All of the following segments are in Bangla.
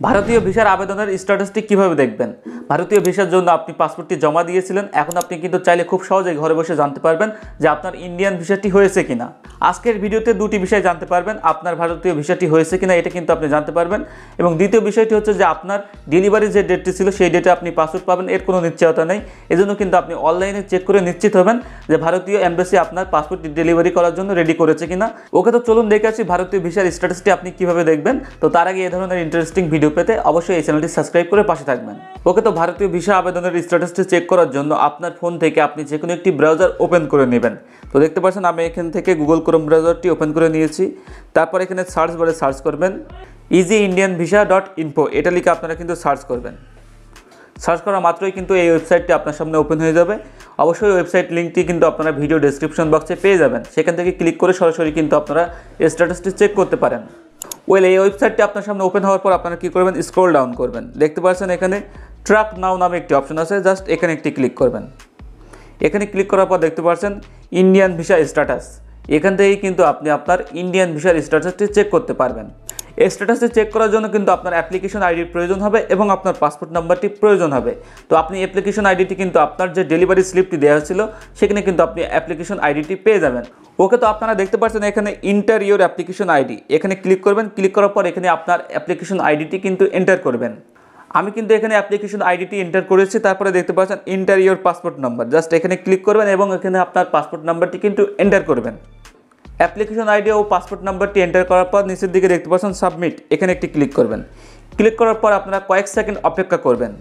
ভারতীয় ভিসার আবেদনের স্ট্যাটাসটি কিভাবে দেখবেন? ভারতীয় ভিসার জন্য আপনি পাসপোর্টটি জমা দিয়েছিলেন, এখন আপনি কিন্তু চাইলে খুব সহজেই ঘরে বসে জানতে পারবেন যে আপনার ইন্ডিয়ান ভিসাটি হয়েছে কিনা। আজকের ভিডিওতে দুটি বিষয় জানতে পারবেন, আপনার ভারতীয় ভিসাটি হয়েছে কিনা এটা কিন্তু আপনি জানতে পারবেন, এবং দ্বিতীয় বিষয়টি হচ্ছে যে আপনার ডেলিভারি যে ডেটটি ছিল সেই ডেটে আপনি পাসপোর্ট পাবেন, এর কোনো নিশ্চয়তা নেই। এজন্য কিন্তু আপনি অনলাইনে চেক করে নিশ্চিত হবেন যে ভারতীয় এমবাসি আপনার পাসপোর্টটি ডেলিভারি করার জন্য রেডি করেছে কিনা। ওকে, তো চলুন দেখে আসি ভারতীয় ভিসার স্ট্যাটাসটি আপনি কিভাবে দেখবেন। তো তার আগে এই ধরনের ইন্টারেস্টিং ভিডিও পেতে অবশ্যই এই চ্যানেলটি সাবস্ক্রাইব করে পাশে থাকবেন। ওকে, তো ভারতীয় ভিসা আবেদনের স্ট্যাটাসটি চেক করার জন্য আপনার ফোন থেকে আপনি যে কোনো একটি ব্রাউজার ওপেন করে নেবেন। তো দেখতে পাচ্ছেন আমি এখান থেকে গুগল ক্রোম ব্রাউজারটি ওপেন করে নিয়েছি। তারপর এখানে সার্চ বারে সার্চ করবেন easyindianvisa.info, এটা লিখে আপনারা কিন্তু সার্চ করবেন। সার্চ করা মাত্রই কিন্তু এই ওয়েবসাইটটি আপনার সামনে ওপেন হয়ে যাবে। অবশ্যই ওয়েবসাইট লিঙ্কটি কিন্তু আপনারা ভিডিও ডেসক্রিপশন বক্সে পেয়ে যাবেন, সেখান থেকে ক্লিক করে সরাসরি কিন্তু আপনারা স্ট্যাটাসটি চেক করতে পারেন। এই ওয়েবসাইটটি আপনার সামনে ওপেন হওয়ার পর আপনারা কী করবেন, স্ক্রল ডাউন করবেন। দেখতে পাচ্ছেন এখানে ট্র্যাক নাও নামে একটি অপশন আছে, জাস্ট এখানে একটি ক্লিক করবেন। এখানে ক্লিক করার পর দেখতে পাচ্ছেন ইন্ডিয়ান ভিসা স্ট্যাটাস। এখান থেকেই কিন্তু আপনি আপনার ইন্ডিয়ান ভিসার স্ট্যাটাসটি চেক করতে পারবেন। এই স্ট্যাটাসটি চেক করার জন্য কিন্তু আপনার অ্যাপ্লিকেশন আইডির প্রয়োজন হবে এবং আপনার পাসপোর্ট নাম্বারটি প্রয়োজন হবে। তো আপনি অ্যাপ্লিকেশন আইডিটি কিন্তু আপনার যে ডেলিভারি স্লিপটি দেওয়া হয়েছিল সেখানে কিন্তু আপনি অ্যাপ্লিকেশন আইডিটি পেয়ে যাবেন। ওকে, তো আপনারা দেখতে পাচ্ছেন এখানে ইন্টার ইওর অ্যাপ্লিকেশন আইডি, এখানে ক্লিক করবেন। ক্লিক করার পর এখানে আপনার অ্যাপ্লিকেশন আইডিটি কিন্তু এন্টার করবেন। আমি কিন্তু এখানে অ্যাপ্লিকেশন আইডিটি এন্টার করেছি। তারপরে দেখতে পাচ্ছেন inter your passport number, just এখানে ক্লিক করবেন এবং এখানে আপনার পাসপোর্ট নাম্বারটি কিন্তু এন্টার করবেন। অ্যাপ্লিকেশন আইডি ও পাসপোর্ট নাম্বারটি এন্টার করার পর নিচের দিকে দেখতে পাচ্ছেন সাবমিট, এখানে একটি ক্লিক করবেন। ক্লিক করার পর আপনারা কয়েক সেকেন্ড অপেক্ষা করবেন।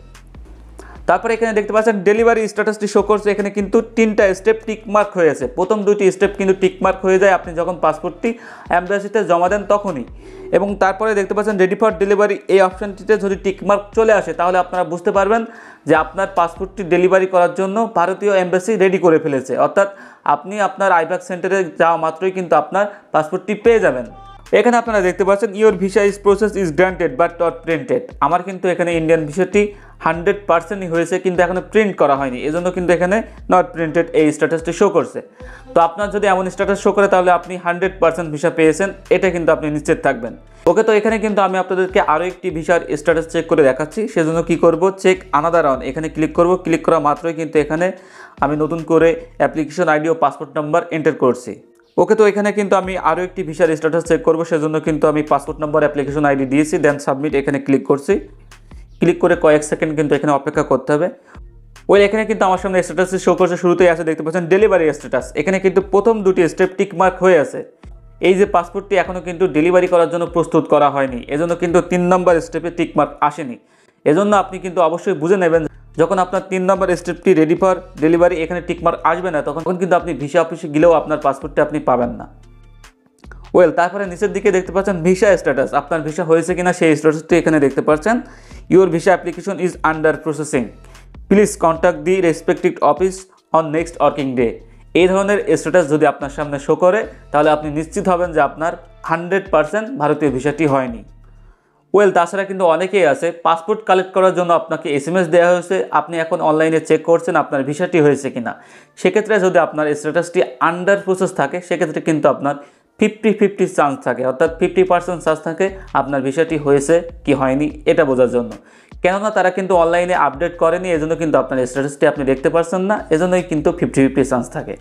তারপরে এখানে দেখতে পাচ্ছেন ডেলিভারি স্ট্যাটাসটি শো করছে, এখানে কিন্তু 3টা স্টেপ টিকমার্ক হয়েছে। প্রথম 2টি স্টেপ কিন্তু টিকমার্ক হয়ে যায় আপনি যখন পাসপোর্টটি অ্যাম্বাসিতে জমা দেন তখনই, এবং তারপরে দেখতে পাচ্ছেন রেডি ফর ডেলিভারি, এই অপশানটিতে যদি টিকমার্ক চলে আসে তাহলে আপনারা বুঝতে পারবেন যে আপনার পাসপোর্টটি ডেলিভারি করার জন্য ভারতীয় এম্বাসি রেডি করে ফেলেছে, অর্থাৎ আপনি আপনার আইব্যাক সেন্টারে যাওয়া মাত্রই কিন্তু আপনার পাসপোর্টটি পেয়ে যাবেন। এখানে আপনারা দেখতে পাচ্ছেন your visa is process is granted but not printed. আমার কিন্তু এখানে ইন্ডিয়ান ভিসাটি 100%ই হয়েছে, কিন্তু এখনো প্রিন্ট করা হয়নি, এজন্য কিন্তু এখানে নট প্রিন্টেড এই স্ট্যাটাসটি শো করছে। তো আপনার যদি এমন স্ট্যাটাস শো করে তাহলে আপনি 100% ভিসা পেয়েছেন, এটা কিন্তু আপনি নিশ্চিত থাকবেন। ওকে, তো এখানে কিন্তু আমি আপনাদেরকে আরও একটি ভিসার স্ট্যাটাস চেক করে দেখাচ্ছি। সেজন্য কি করব, চেক আনাদার অন, এখানে ক্লিক করব। ক্লিক করা মাত্রই কিন্তু এখানে আমি নতুন করে অ্যাপ্লিকেশন আইডি ও পাসপোর্ট নাম্বার এন্টার করছি। ওকে, তো এখানে কিন্তু আমি আরও একটি ভিসার স্ট্যাটাস চেক করব, সেজন্য কিন্তু আমি পাসপোর্ট নাম্বার অ্যাপ্লিকেশন আইডি দিয়েছি, দেন সাবমিট, এখানে ক্লিক করছি। ক্লিক করে কয়েক সেকেন্ড কিন্তু এখানে অপেক্ষা করতে হবে। এখানে কিন্তু আমার সামনে স্ট্যাটাসটি শো করছে, শুরুতেই আছে দেখতে পাচ্ছেন ডেলিভারি স্ট্যাটাস। এখানে কিন্তু প্রথম 2টি স্টেপ টিকমার্ক হয়ে আছে। এই যে পাসপোর্টটি এখনও কিন্তু ডেলিভারি করার জন্য প্রস্তুত করা হয়নি, এজন্য কিন্তু 3 নম্বর স্টেপে টিকমার্ক আসেনি। এজন্য আপনি কিন্তু অবশ্যই বুঝে নেবেন যখন আপনার 3 নম্বর স্টেপটি রেডি ফর ডেলিভারি এখানে টিকমার্ক আসবে না, তখন কিন্তু আপনি ভিসা অফিসে গেলেও আপনার পাসপোর্টটি আপনি পাবেন না। তারপরে নিচের দিকে দেখতে পাচ্ছেন ভিসা স্ট্যাটাস, আপনার ভিসা হয়েছে কিনা সেই স্ট্যাটাসটি এখানে দেখতে পাচ্ছেন। Your visa application is under processing, please contact the respective office on next working day. এই ধরনের স্ট্যাটাস যদি আপনার সামনে শো করে তাহলে আপনি নিশ্চিত হবেন যে আপনার 100% ভারতীয় ভিসাটি হয়নি। তাছাড়া কিন্তু অনেকেই আছে পাসপোর্ট কালেক্ট করার জন্য আপনাকে SMS দেওয়া হয়েছে, আপনি এখন অনলাইনে চেক করছেন আপনার ভিসাটি হয়েছে কিনা। সেক্ষেত্রে যদি আপনার স্ট্যাটাসটি আন্ডার প্রসেস থাকে সেক্ষেত্রে কিন্তু আপনার 50-50 চান্স থাকে, অর্থাৎ 50% চান্স থাকে আপনার ভিসাটি হয়েছে কি হয়নি এটা বোঝার জন্য। কেননা তারা কিন্তু অনলাইনে আপডেট করেনি, এজন্য কিন্তু আপনার স্ট্যাটাসটি আপনি দেখতে পাচ্ছেন না, এজন্যই কিন্তু 50-50 চান্স থাকে।